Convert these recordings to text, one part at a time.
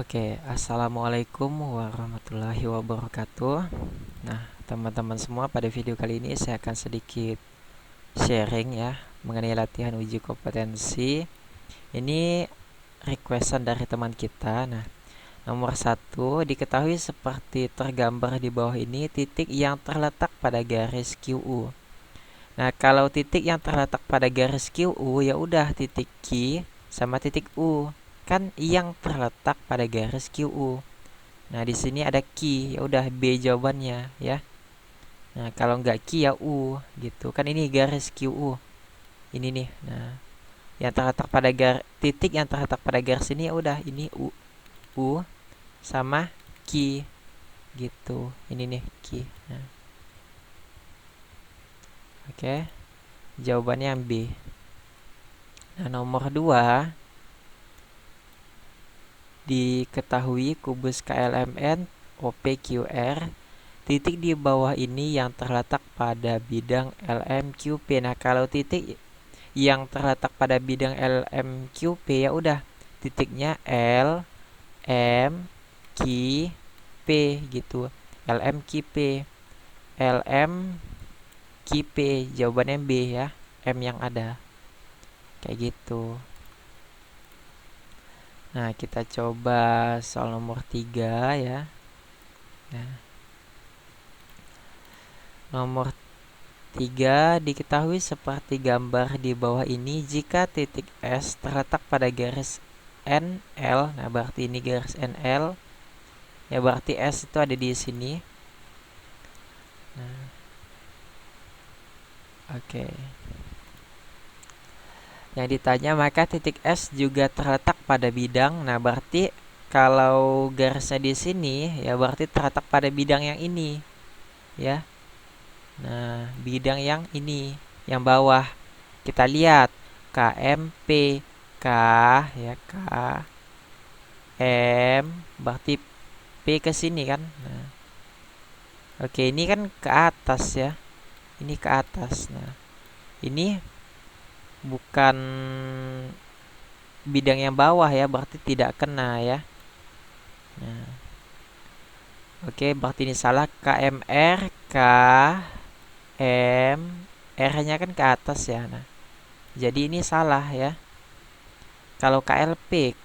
Oke, assalamualaikum warahmatullahi wabarakatuh. Nah, teman-teman semua, pada video kali ini saya akan sedikit sharing ya mengenai latihan uji kompetensi. Ini requestan dari teman kita. Nah, nomor 1 diketahui seperti tergambar di bawah ini titik yang terletak pada garis QU. Nah, kalau titik yang terletak pada garis QU ya udah titik Q sama titik U. Kan yang terletak pada garis QU. Nah, di sini ada Q, ya udah B jawabannya ya. Nah, kalau nggak Q ya U gitu. Kan ini garis QU. Ini nih. Nah, yang terletak pada titik yang terletak pada garis ini ya udah ini U sama Q gitu. Ini nih Q. Nah, oke. Jawabannya yang B. Nah, nomor 2 diketahui kubus KLMN OPQR titik di bawah ini yang terletak pada bidang LMQP. Nah, kalau titik yang terletak pada bidang LMQP ya udah titiknya L M Q P gitu. LMQP LMQP jawabannya B ya. M yang ada. Kayak gitu. Nah, kita coba soal nomor 3 ya. Nah, nomor 3 diketahui seperti gambar di bawah ini jika titik S terletak pada garis NL. Nah, berarti ini garis NL. Ya, berarti S itu ada di sini. Nah, oke. Yang ditanya maka titik S juga terletak pada bidang. Nah, berarti kalau garisnya di sini ya berarti terletak pada bidang yang ini. Ya. Nah, bidang yang ini, yang bawah. Kita lihat KMP, K ya, K M berarti P ke sini kan. Nah, oke, ini kan ke atas ya. Ini ke atas. Nah, ini bukan bidang yang bawah ya, berarti tidak kena ya. Nah, oke, berarti ini salah. KMR, K M R-nya kan ke atas ya. Nah, jadi ini salah ya. Kalau KLP,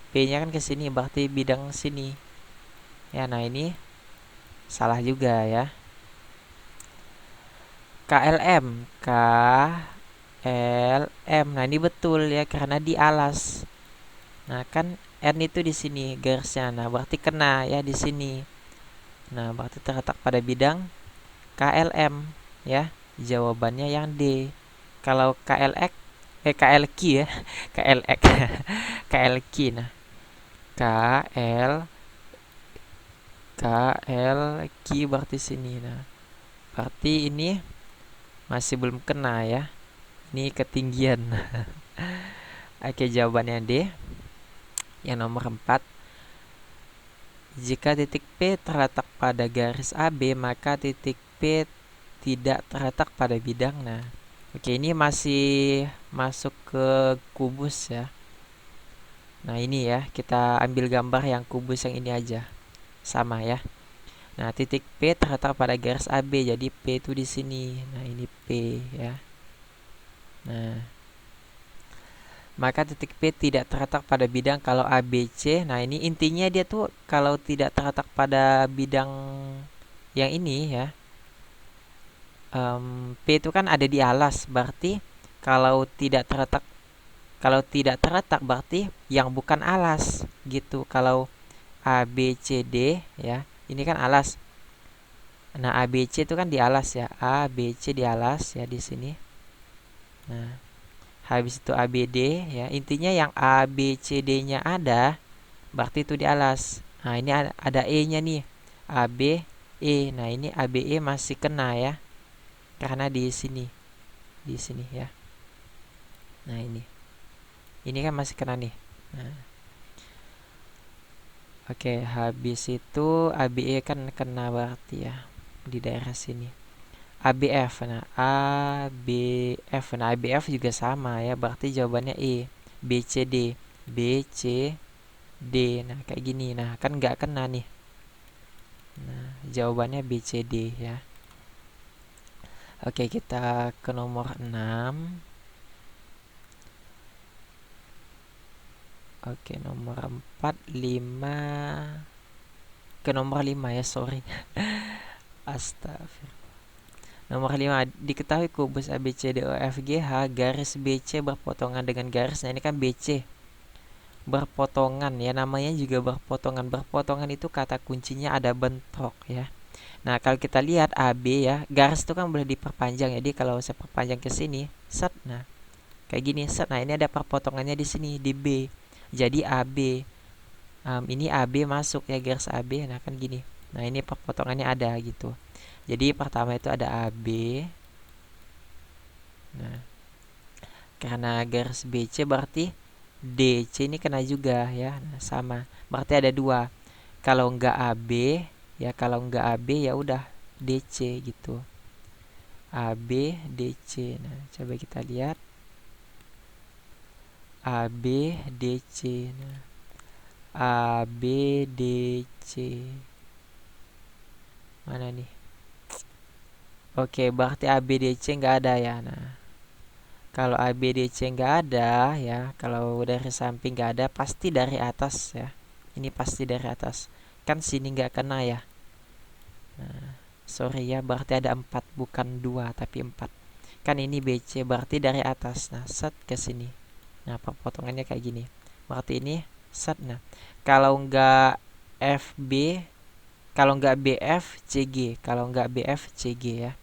P-nya kan ke sini, berarti bidang sini. Ya, nah ini salah juga ya. KLM, KLM. Nah, ini betul ya karena di alas. Nah, kan N itu di sini garisnya. Nah, berarti kena ya di sini. Nah, berarti terletak pada bidang KLM ya. Jawabannya yang D. Kalau KLQ ya. KLX. KLQ. Nah, KL KLQ berarti sini. Nah, berarti ini masih belum kena ya. Ini ketinggian. Oke, jawabannya D. Yang nomor 4. Jika titik P terletak pada garis AB, maka titik P tidak terletak pada bidang. Nah, oke, ini masih masuk ke kubus ya. Nah, ini ya, kita ambil gambar yang kubus yang ini aja. Sama ya. Nah, titik P terletak pada garis AB, jadi P itu di sini. Nah, ini P ya. Nah, maka titik P tidak terletak pada bidang kalau ABC. Nah, ini intinya dia tuh kalau tidak terletak pada bidang yang ini ya. P itu kan ada di alas, berarti kalau tidak terletak berarti yang bukan alas gitu. Kalau A B C D ya, ini kan alas. Nah, A B C itu kan di alas ya. A B C di alas ya di sini. Nah, habis itu A B D ya. Intinya yang A B C D-nya ada berarti itu di alas. Nah, ini ada E-nya nih. A B E. Nah, ini A B E masih kena ya. Karena di sini. Di sini ya. Nah, ini. Ini kan masih kena nih. Nah. Oke, habis itu ABE kan kena berarti ya di daerah sini. ABF. Nah, ABF. Nah, ABF juga sama ya, berarti jawabannya E. BCD. BC D. Nah, kayak gini. Nah, kan nggak kena nih. Nah, jawabannya B, C, D ya. Oke, kita ke nomor 6. Oke, nomor 4, 5. Ke nomor 5 ya, sorry. Astagfirullah. Nomor 5, diketahui kubus ABCDEFGH garis BC berpotongan dengan garis. Nah, ini kan BC berpotongan ya, namanya juga berpotongan. Berpotongan itu kata kuncinya ada bentrok ya. Nah, kalau kita lihat AB ya, garis itu kan boleh diperpanjang. Jadi kalau saya perpanjang ke sini, set. Nah, kayak gini, set. Nah, ini ada perpotongannya di sini di B. Jadi AB. Ini AB masuk ya, garis AB. Nah, kan gini. Nah, ini perpotongannya ada gitu. Jadi pertama itu ada AB. Nah, karena garis BC berarti DC ini kena juga ya. Nah, sama. Berarti ada 2. Kalau enggak AB ya, kalau enggak AB ya udah DC gitu. AB DC. Nah, coba kita lihat. AB DC. Nah, AB DC. Mana nih? Oke, berarti AB DC enggak ada ya. Nah, kalau ABDC nggak ada ya, kalau dari samping nggak ada, pasti dari atas ya. Ini pasti dari atas. Kan sini nggak kena ya. Nah, sorry ya, berarti ada 4, bukan 2 tapi 4. Kan ini BC, berarti dari atas. Nah, set ke sini. Nah, perpotongannya kayak gini. Berarti ini set. Nah, kalau nggak FB, kalau nggak BF, CG. Kalau nggak BF, CG ya.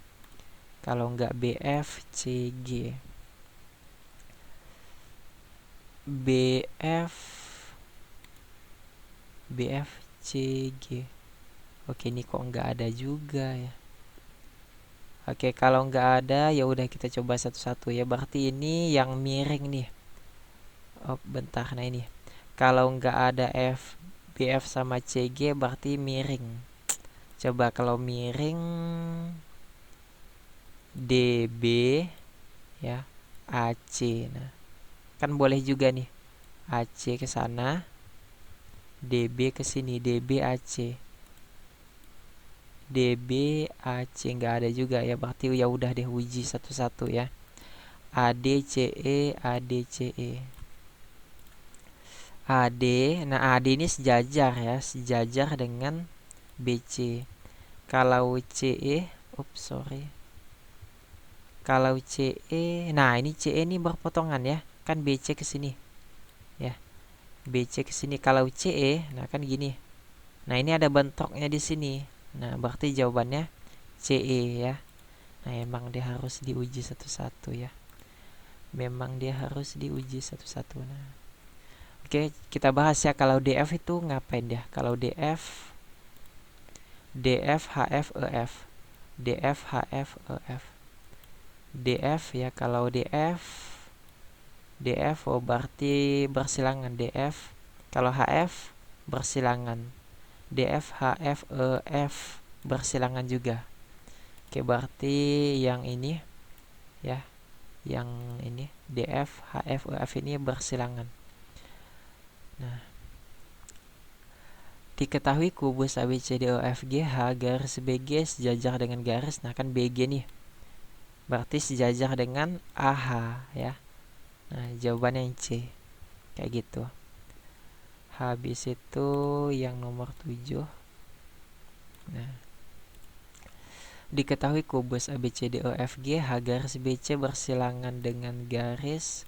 Kalau nggak BF, CG. BF BFCG. Oke, ini kok nggak ada juga ya. Oke, kalau nggak ada ya udah kita coba satu-satu ya. Berarti ini yang miring nih. Oh, bentar. Nah, ini. Kalau nggak ada BF sama CG berarti miring. Coba kalau miring DB ya, AC. Nah, kan boleh juga nih. AC ke sana, DB ke sini, DB AC. DB AC nggak ada juga ya, berarti ya udah deh uji satu-satu ya. ADCE ADCE AD. Nah, AD ini sejajar ya, sejajar dengan BC. Kalau CE, sorry. Kalau CE, nah ini CE ini berpotongan ya, kan BC ke sini ya. BC ke sini. Kalau CE, nah kan gini. Nah, ini ada bentroknya di sini. Nah, berarti jawabannya CE ya. Nah, emang dia harus diuji satu-satu ya. Memang dia harus diuji satu-satu. Nah, oke, kita bahas ya. Kalau DF itu ngapain dia? Kalau DF, DF HF EF, DF HF EF, DF ya. Kalau DF oh berarti bersilangan. DF. Kalau HF bersilangan. DF HF EF bersilangan juga. Oke, berarti yang ini ya, yang ini DF HF EF ini bersilangan. Nah, diketahui kubus ABCDEFGH garis BG sejajar dengan garis. Nah, kan BG nih, berarti sejajar dengan AH ya. Nah, jawabannya yang C. Kayak gitu. Habis itu yang nomor 7. Nah, diketahui kubus ABCDEFGH garis BC bersilangan dengan garis.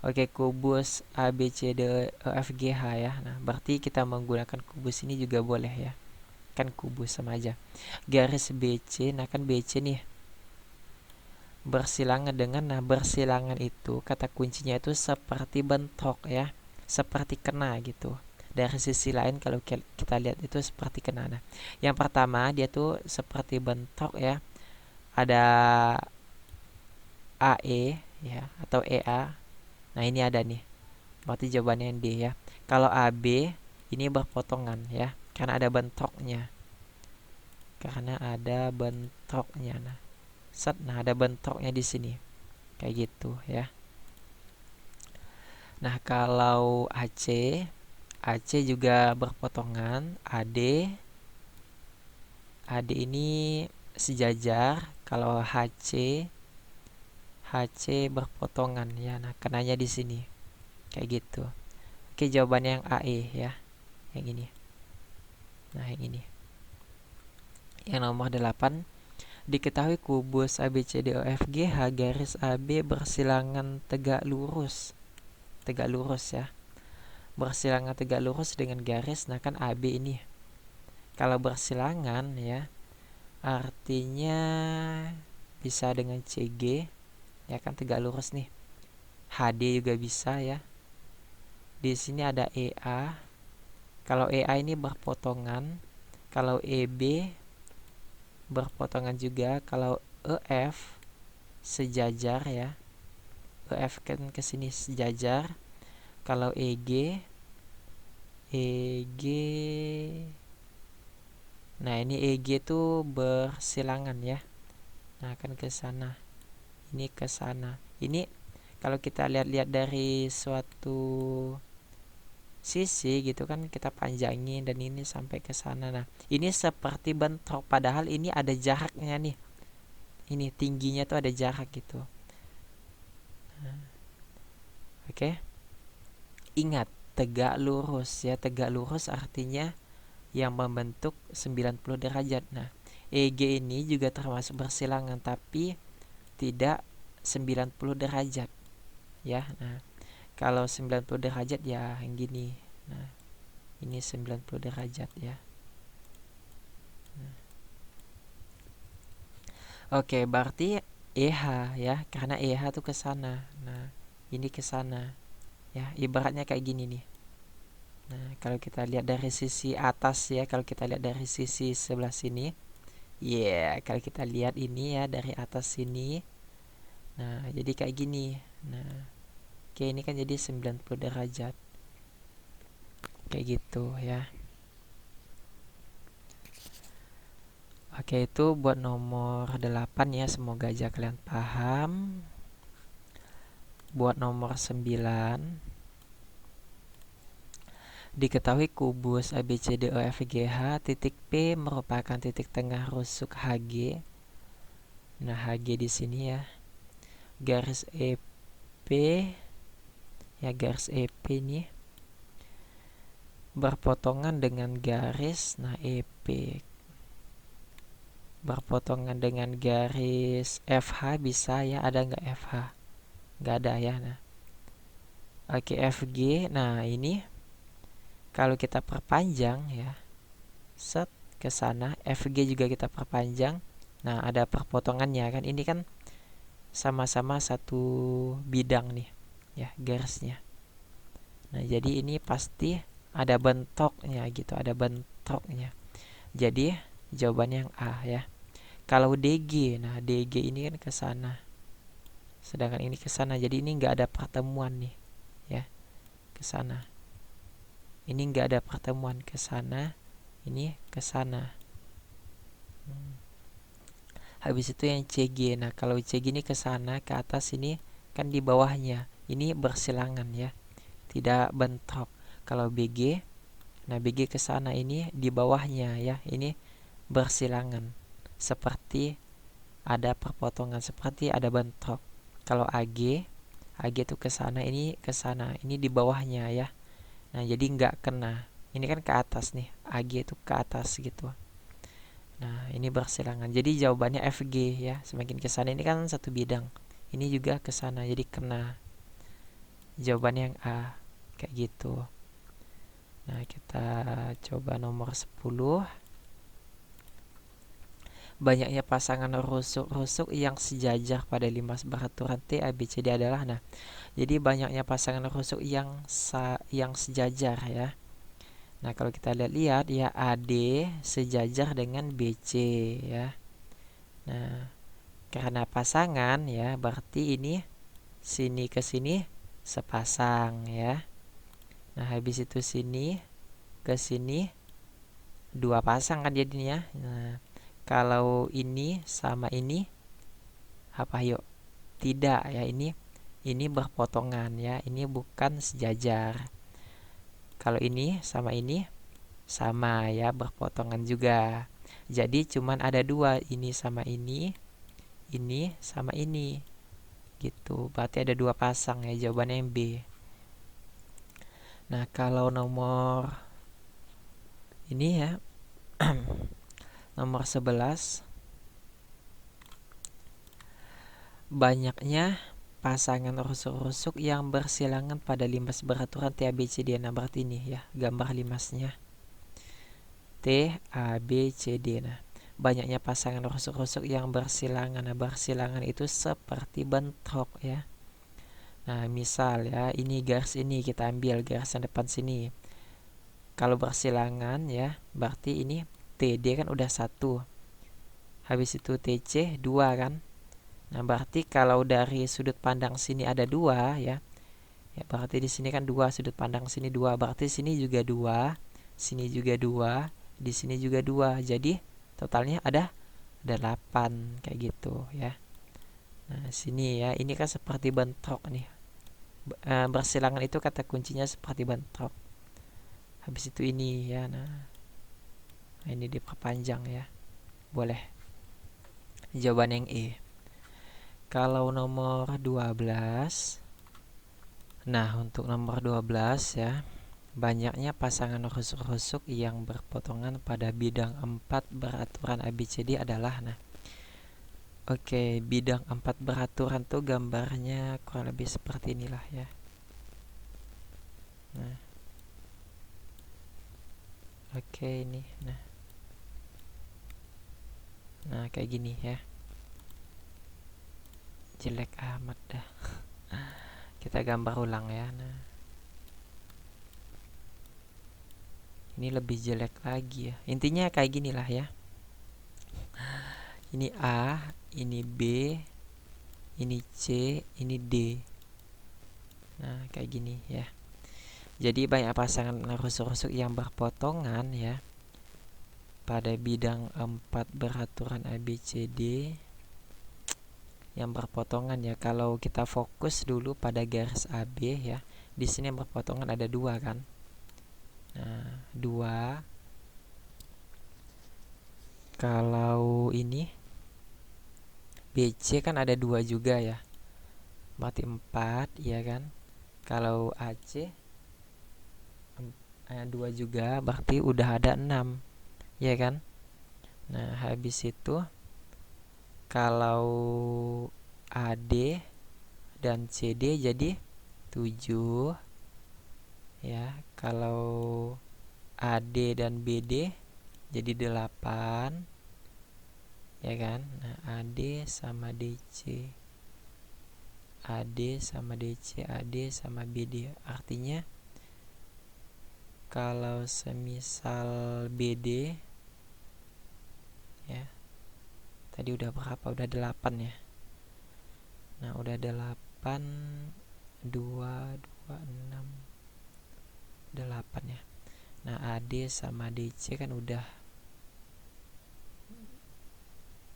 Oke, kubus ABCDEFGH ya. Nah, berarti kita menggunakan kubus ini juga boleh ya. Kan kubus sama aja. Garis BC, nah kan BC nih bersilangan dengan, nah bersilangan itu kata kuncinya itu seperti bentrok ya, seperti kena gitu. Dari sisi lain kalau kita lihat itu seperti kena. Nah, yang pertama dia tuh seperti bentrok ya, ada AE ya atau EA. Nah, ini ada nih, berarti jawabannya yang D ya. Kalau AB ini berpotongan ya, karena ada bentroknya, karena ada bentroknya. Nah, nah ada bentroknya di sini kayak gitu ya. Nah, kalau AC AC juga berpotongan. AD ini sejajar. Kalau HC berpotongan ya. Nah, kenanya di sini kayak gitu. Oke, jawabannya yang AE ya. Yang ini. Nah, yang ini. Yang nomor 8, diketahui kubus ABCDEFGH garis AB bersilangan tegak lurus. Tegak lurus ya. Bersilangan tegak lurus dengan garis, nah kan AB ini. Kalau bersilangan ya, artinya bisa dengan CG, ya kan tegak lurus nih. HD juga bisa ya. Di sini ada EA. Kalau EA ini berpotongan, kalau EB berpotongan juga, kalau EF sejajar ya. EF kan ke sini sejajar. Kalau EG nah ini EG tuh bersilangan ya. Nah, kan ke sana. Ini ke sana. Ini kalau kita lihat-lihat dari suatu sisi gitu kan, kita panjangin dan ini sampai ke sana. Nah, ini seperti bentrok padahal ini ada jaraknya nih. Ini tingginya tuh ada jarak gitu. Nah, oke. Ingat, tegak lurus ya. Tegak lurus artinya yang membentuk 90 derajat. Nah, EG ini juga termasuk bersilangan tapi tidak 90 derajat ya. Nah, kalau 90 derajat ya yang gini. Nah, ini 90 derajat ya. Nah. Oke, berarti EH ya, karena EH tuh ke sana. Nah, ini ke sana. Ya, ibaratnya kayak gini nih. Nah, kalau kita lihat dari sisi atas ya, kalau kita lihat dari sisi sebelah sini, kalau kita lihat ini ya dari atas sini. Nah, jadi kayak gini. Nah, oke, ini kan jadi 90 derajat. Kayak gitu ya. Oke, itu buat nomor 8 ya. Semoga aja kalian paham. Buat nomor 9, diketahui kubus ABCDEFGH titik P merupakan titik tengah rusuk HG. Nah, HG di sini ya. Garis EP ya, garis EP nih berpotongan dengan garis, nah EP berpotongan dengan garis FH bisa ya. Ada nggak FH? Nggak ada ya. Nah, oke, FG. Nah, ini kalau kita perpanjang ya, set ke sana, FG juga kita perpanjang. Nah, ada perpotongannya kan. Ini kan sama-sama satu bidang nih ya garisnya. Nah, jadi ini pasti ada bentoknya gitu, ada bentroknya. Jadi jawabannya yang A ya. Kalau DG, nah DG ini kan ke sana, sedangkan ini ke sana. Jadi ini nggak ada pertemuan nih ya, ke sana. Ini nggak ada pertemuan ke sana, ini ke sana. Habis itu yang CG. Nah, kalau CG ini ke sana, ke atas, ini kan di bawahnya. Ini bersilangan ya, tidak bentrok. Kalau BG, nah BG ke sana, ini di bawahnya ya. Ini bersilangan. Seperti ada perpotongan, seperti ada bentrok. Kalau AG itu ke sana, ini ke sana. Ini di bawahnya ya. Nah, jadi nggak kena. Ini kan ke atas nih. AG itu ke atas gitu. Nah, ini bersilangan. Jadi jawabannya FG ya. Semakin ke sana, ini kan satu bidang. Ini juga ke sana, jadi kena. Jawabannya yang A. Kayak gitu. Nah, kita coba nomor 10. Banyaknya pasangan rusuk-rusuk yang sejajar pada limas beraturan T, A, B, C, D adalah. Nah, jadi banyaknya pasangan rusuk yang sejajar ya. Nah, kalau kita lihat-lihat ya, AD sejajar dengan BC ya. Nah, karena pasangan ya, berarti ini sini ke sini sepasang ya. Nah, habis itu sini ke sini dua pasang kan jadinya. Nah, kalau ini sama ini apa yuk? Tidak ya, ini berpotongan ya. Ini bukan sejajar. Kalau ini sama ya, berpotongan juga. Jadi cuman ada dua, ini sama ini sama ini gitu. Berarti ada dua pasang ya, jawabannya yang B. Nah, kalau nomor ini ya, nomor 11, banyaknya pasangan rusuk-rusuk yang bersilangan pada limas beraturan T, A, B, C, D. Nah, berarti ini ya, gambar limasnya T, A, B, C, D. Nah, banyaknya pasangan rusuk-rusuk yang bersilangan. Nah, bersilangan itu seperti bentrok ya. Nah, misal ya, ini garis ini kita ambil garis yang depan sini. Kalau bersilangan ya, berarti ini TD kan udah 1. Habis itu TC 2 kan. Nah, berarti kalau dari sudut pandang sini ada 2 ya. Ya, berarti di sini kan 2, sudut pandang sini 2. Berarti sini juga 2, sini juga 2, di sini juga 2. Jadi totalnya ada 8 kayak gitu ya. Nah, sini ya, ini kan seperti bentrok nih. Bersilangan itu kata kuncinya seperti bentrok. Habis itu ini ya. Nah, ini diperpanjang ya. Boleh. Jawaban yang E. Kalau nomor 12. Nah, untuk nomor 12 ya, banyaknya pasangan rusuk-rusuk yang berpotongan pada bidang 4 beraturan ABCD adalah. Nah, oke, bidang 4 beraturan tuh gambarnya kurang lebih seperti inilah ya. Nah, oke ini. Nah, kayak gini ya. Jelek amat dah. Kita gambar ulang ya. Nah, ini lebih jelek lagi ya. Intinya kayak gini lah ya. Ini A, ini B, ini C, ini D. Nah, kayak gini ya. Jadi banyak pasangan rusuk-rusuk yang berpotongan ya pada bidang 4 beraturan ABCD yang berpotongan ya. Kalau kita fokus dulu pada garis AB ya, di sini yang berpotongan ada 2 kan. Nah, 2. Kalau ini BC kan ada 2 juga ya, berarti 4 ya kan. Kalau AC 2 juga, berarti udah ada 6 ya kan. Nah, habis itu kalau AD dan CD jadi 7 ya. Kalau AD dan BD jadi 8 ya kan. Nah, AD sama DC, AD sama DC, AD sama BD. Artinya kalau semisal BD ya, tadi udah berapa? Udah 8 ya. Nah, udah 8, 2, 6, 8 ya. Nah, AD sama DC kan udah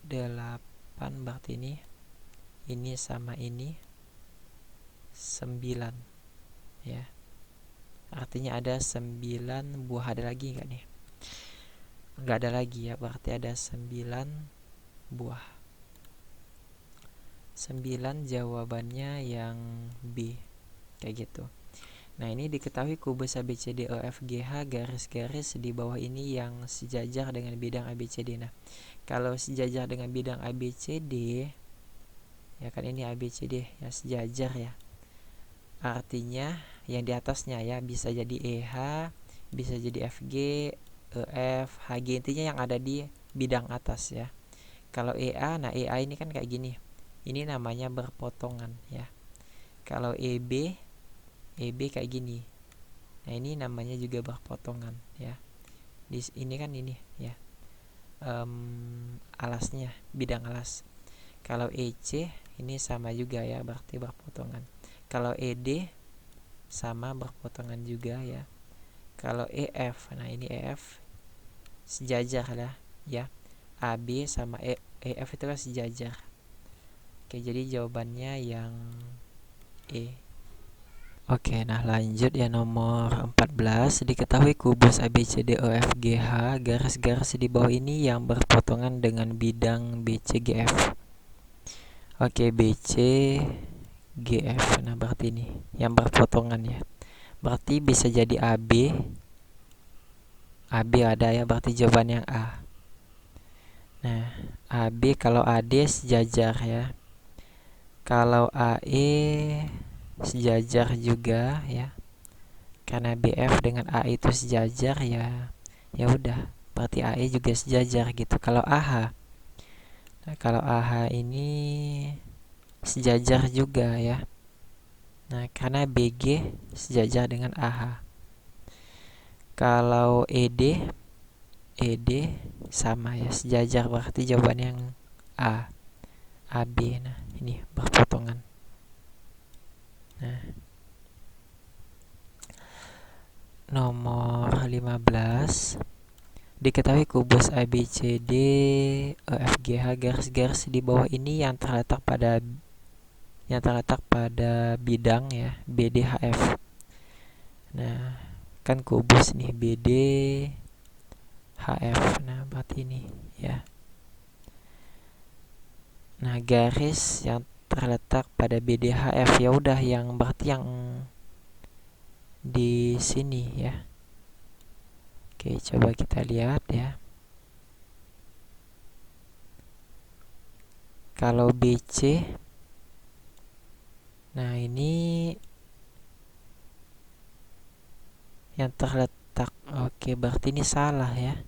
8, berarti ini sama ini 9 ya. Artinya ada 9 buah. Ada lagi nggak nih? Nggak ada lagi ya, berarti ada 9 buah. 9 jawabannya yang B kayak gitu. Nah, ini diketahui kubus ABCDEFGH garis-garis di bawah ini yang sejajar dengan bidang ABCD. Nah, kalau sejajar dengan bidang ABCD ya kan, ini ABCD ya sejajar ya. Artinya yang di atasnya ya bisa jadi EH, bisa jadi FG, EF, HG, intinya yang ada di bidang atas ya. Kalau EA, nah EA ini kan kayak gini. Ini namanya berpotongan ya. Kalau EB kayak gini. Nah, ini namanya juga berpotongan ya. Ini kan ini ya. Alasnya, bidang alas. Kalau EC ini sama juga ya, berarti berpotongan. Kalau ED sama berpotongan juga ya. Kalau EF, nah ini EF sejajar lah ya. AB sama EF itu kan sejajar. Oke, jadi jawabannya yang E. Oke, nah lanjut ya nomor 14. Diketahui kubus ABCDEFGH garis-garis di bawah ini yang berpotongan dengan bidang BCGF. Oke, BCGF. Nah, berarti ini yang berpotongan ya. Berarti bisa jadi AB. AB ada ya, berarti jawaban yang A. Nah, AB kalau AD sejajar ya. Kalau AE sejajar juga ya. Karena BF dengan AE itu sejajar ya. Ya udah, berarti AE juga sejajar gitu. Kalau AH. Nah, kalau AH ini sejajar juga ya. Nah, karena BG sejajar dengan AH. Kalau ED sama ya, sejajar, berarti jawaban yang A. AB. Nah, ini berpotongan. Nah, nomor 15. Diketahui kubus ABCD EFGH garis-garis di bawah ini yang terletak pada bidang ya BDHF. Nah, kan kubus nih BDHF. Nah, berarti ini ya. Nah, garis yang terletak pada BDHF ya udah yang berarti yang di sini ya. Oke, coba kita lihat ya. Kalau BC, nah ini yang terletak. Oke, berarti ini salah ya.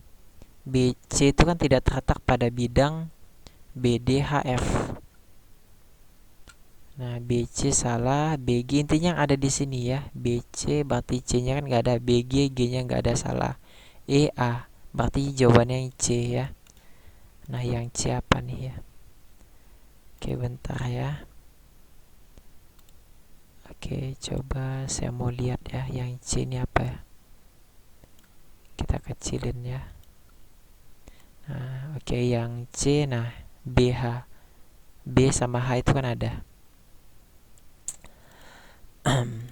BC itu kan tidak terletak pada bidang BDHF. Nah, BC salah, BG intinya yang ada di sini ya. BC berarti C-nya kan nggak ada, BG G-nya nggak ada, salah. A berarti jawabannya yang C ya. Nah, yang C apa nih ya? Oke, bentar ya. Oke, coba saya mau lihat ya, yang C ini apa ya. Kita kecilin ya. Nah, oke, yang C, nah BH. B sama H itu kan ada.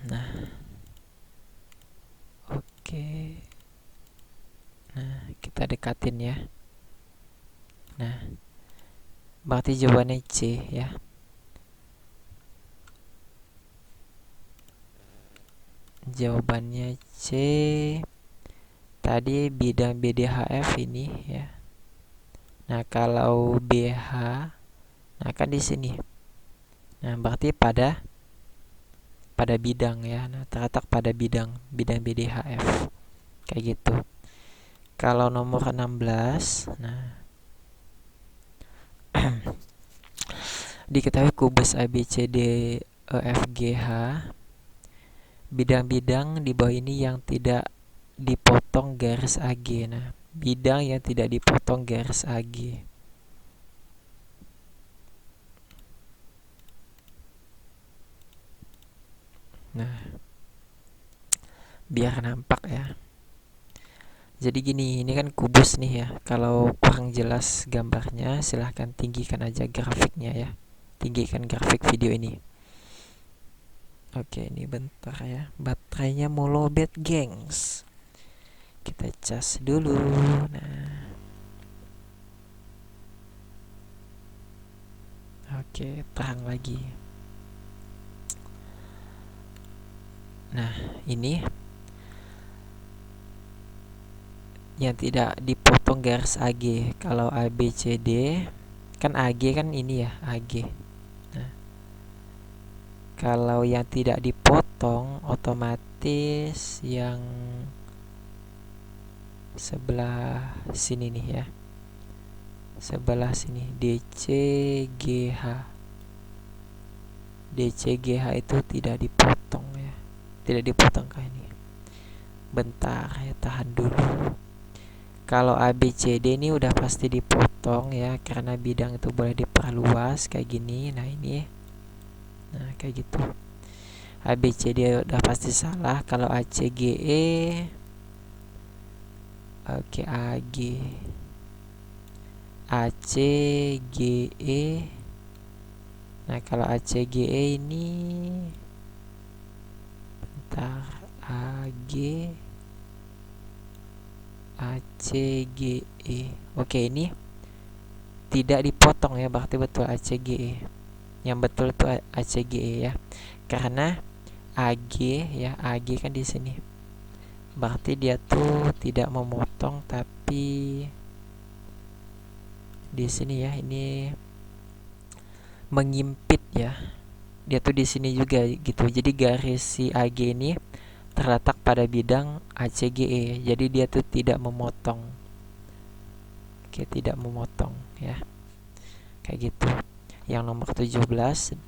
Nah, oke. Nah, kita dekatin ya. Nah, berarti jawabannya C ya. Jawabannya C. Tadi bidang BDHF ini ya. Nah, kalau BH, nah kan di sini. Nah, berarti pada bidang ya. Nah, terletak pada bidang BDHF. Kayak gitu. Kalau nomor 16, nah diketahui kubus ABCD EFGH bidang-bidang di bawah ini yang tidak dipotong garis AG. Nah, bidang yang tidak dipotong garis AG. Nah, biar nampak ya. Jadi gini, ini kan kubus nih ya. Kalau kurang jelas gambarnya, silahkan tinggikan aja grafiknya ya. Tinggikan grafik video ini. Oke, ini bentar ya. Baterainya mau lowbat, gengs. Kita cas dulu. Nah, oke, terang lagi. Nah, ini yang tidak dipotong garis AG. Kalau ABCD kan AG kan ini ya, AG. Nah, kalau yang tidak dipotong otomatis yang sebelah sini nih ya. Sebelah sini DCGH. DCGH itu tidak dipotong ya. Tidak dipotong kayak ini. Bentar ya, tahan dulu. Kalau ABCD ini udah pasti dipotong ya, karena bidang itu boleh diperluas kayak gini. Nah, ini. Nah, kayak gitu. ABCD udah pasti salah. Kalau ACGE, oke, ACGE. Nah, kalau ACGE ini Bentar, AG ACGE. Oke, ini tidak dipotong ya, berarti betul ACGE. Yang betul itu ACGE ya. Karena AG ya, AG kan di sini. Berarti dia tuh tidak memotong, tapi di sini ya, ini mengimpit ya. Dia tuh di sini juga gitu. Jadi garis si AG ini terletak pada bidang ACGE. Jadi dia tuh tidak memotong. Oke, tidak memotong ya. Kayak gitu. Yang nomor 17,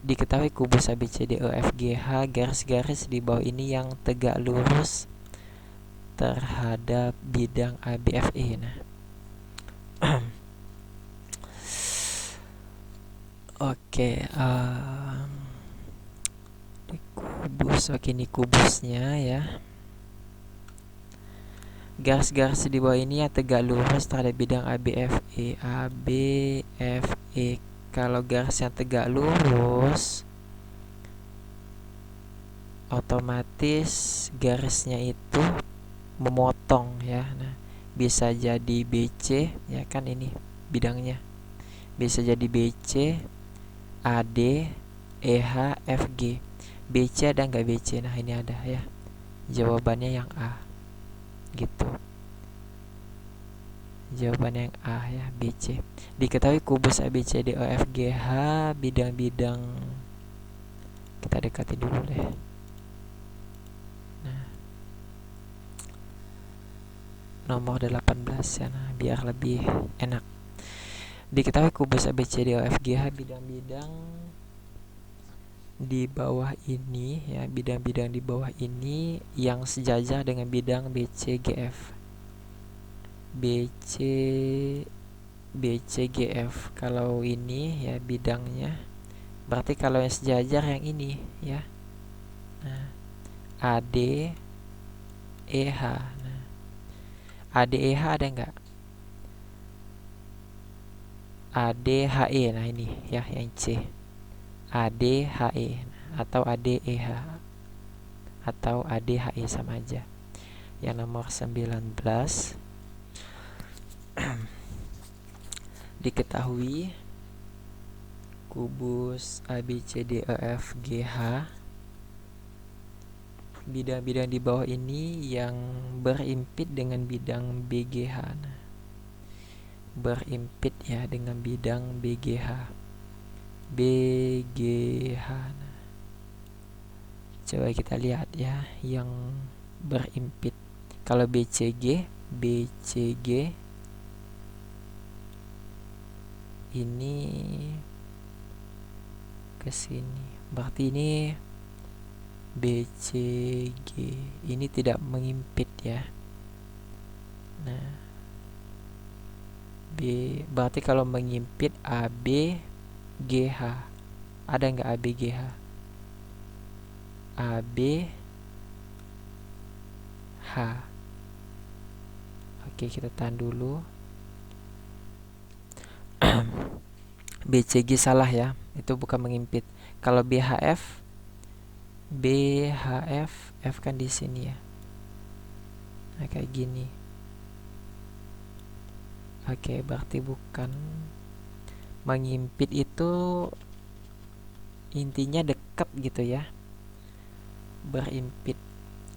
diketahui kubus ABCDEFGH garis-garis di bawah ini yang tegak lurus terhadap bidang ABFE. Nah, oke, di kubus, oke, ini kubusnya ya. Garis-garis di bawah ini yang tegak lurus terhadap bidang ABFE. ABFE, kalau garis yang tegak lurus, otomatis garisnya itu memotong ya. Nah, bisa jadi BC ya kan, ini bidangnya. Bisa jadi BC, AD, EH, FG. BC ada nggak BC? Nah, ini ada ya. Jawabannya yang A. Gitu. Jawabannya yang A ya, BC. Diketahui kubus ABCDEFGH bidang-bidang, kita dekati dulu deh. Nah, nomor 18 ya, nah, biar lebih enak. Diketahui kubus ABCDEFGH bidang-bidang di bawah ini ya, bidang-bidang di bawah ini yang sejajar dengan bidang BCGF. BCGF. Kalau ini ya bidangnya, berarti kalau yang sejajar yang ini ya. Nah, AD EH. Nah, AD EH ada nggak? ADHE. Nah, ini ya yang C. ADHE atau ADEH atau ADHE sama aja. Yang nomor 19, diketahui kubus ABCDEFGH bidang-bidang di bawah ini yang berimpit dengan bidang BGH. Nah, berimpit ya dengan bidang BGH. Nah, coba kita lihat ya yang berimpit. Kalau BCG ini ke sini, berarti ini BCG ini tidak mengimpit ya. Nah, berarti kalau mengimpit ABGH. Ada nggak ABGH? ABH. Oke, kita tahan dulu. BCG salah ya, itu bukan mengimpit. Kalau BHF F kan di sini ya. Nah, kayak gini. Oke, berarti bukan. Mengimpit itu intinya dekat gitu ya. Berimpit.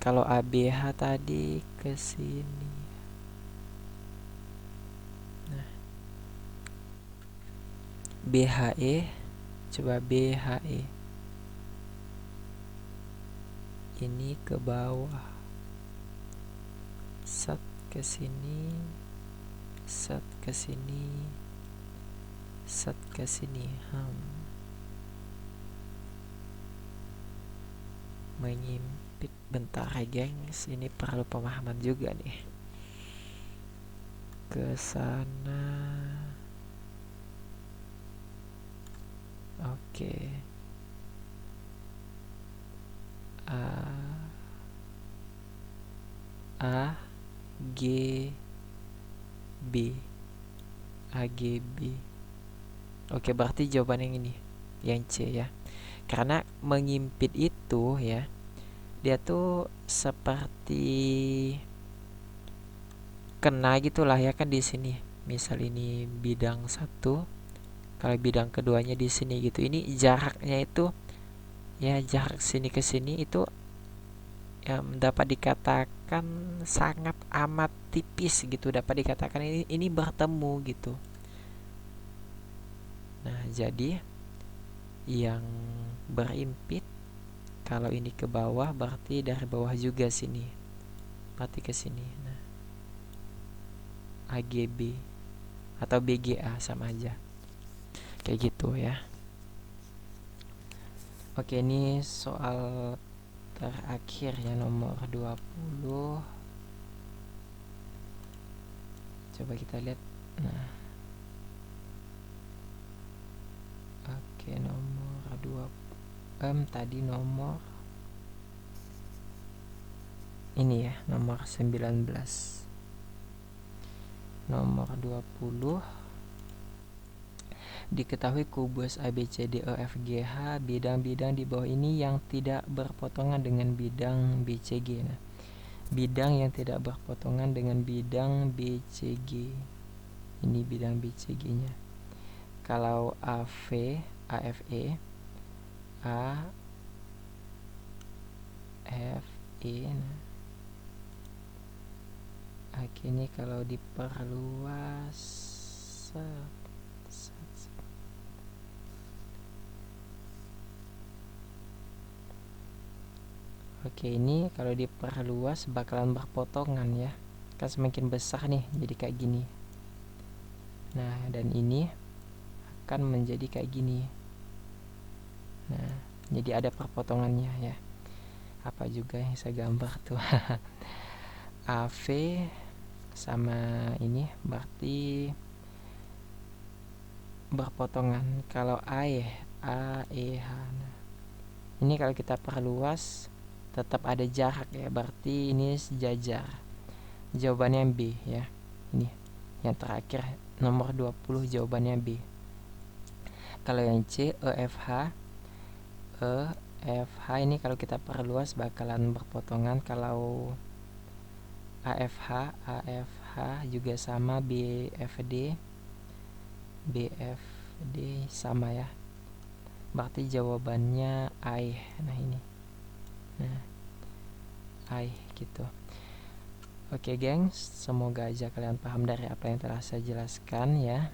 Kalau ABH tadi ke sini. Nah, BHE, coba BHE. Ini ke bawah. Set ke sini. Set ke sini. Set ke sini. Mengimpit. Bentar ya gengs, ini perlu pemahaman juga nih. Ke sana. Oke. AGB. Oke, berarti jawaban yang ini, yang C ya. Karena mengimpit itu ya, dia tuh seperti kena gitulah ya kan di sini. Misal ini bidang satu, kalau bidang keduanya di sini gitu. Ini jaraknya itu ya, jarak sini ke sini itu dapat dikatakan sangat amat tipis gitu, dapat dikatakan ini bertemu gitu. Nah, jadi yang berimpit kalau ini ke bawah berarti dari bawah juga sini, berarti ke sini. Nah, AGB atau BGA sama aja, kayak gitu ya. Oke, ini soal terakhir ya, nomor 20. Coba kita lihat. Nah, oke, nomor 20. Tadi nomor ini ya, nomor 19. Nomor 20. Diketahui kubus ABCDEFGH bidang-bidang di bawah ini yang tidak berpotongan dengan bidang BCG. Nah, bidang yang tidak berpotongan dengan bidang BCG. Ini bidang BCG-nya. Kalau AV, AFE, AFE. Nah, oke, ini kalau diperluas. Oke, ini kalau diperluas bakalan berpotongan ya. Kan semakin besar nih, jadi kayak gini. Nah, dan ini akan menjadi kayak gini. Nah, jadi ada perpotongannya ya. Apa juga yang saya gambar tuh. AV sama ini berarti berpotongan. Kalau AEH. Nah, ini kalau kita perluas tetap ada jarak ya, berarti ini sejajar. Jawabannya B ya. Ini yang terakhir nomor 20, jawabannya B. Kalau yang C, EFH ini kalau kita perluas bakalan berpotongan. Kalau AFH juga sama. BFD sama ya, berarti jawabannya I. Nah, ini. Nah, I gitu. Oke gengs, semoga aja kalian paham dari apa yang telah saya jelaskan ya.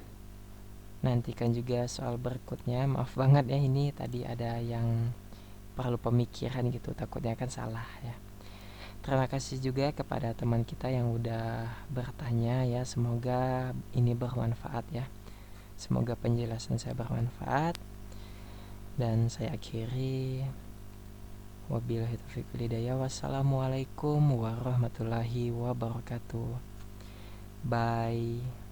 Nantikan juga soal berikutnya. Maaf banget ya, ini tadi ada yang perlu pemikiran gitu, takutnya kan salah ya. Terima kasih juga kepada teman kita yang udah bertanya ya. Semoga ini bermanfaat ya. Semoga penjelasan saya bermanfaat. Dan saya akhiri. Wabillahi taufiq wal hidayah. Wassalamualaikum warahmatullahi wabarakatuh. Bye.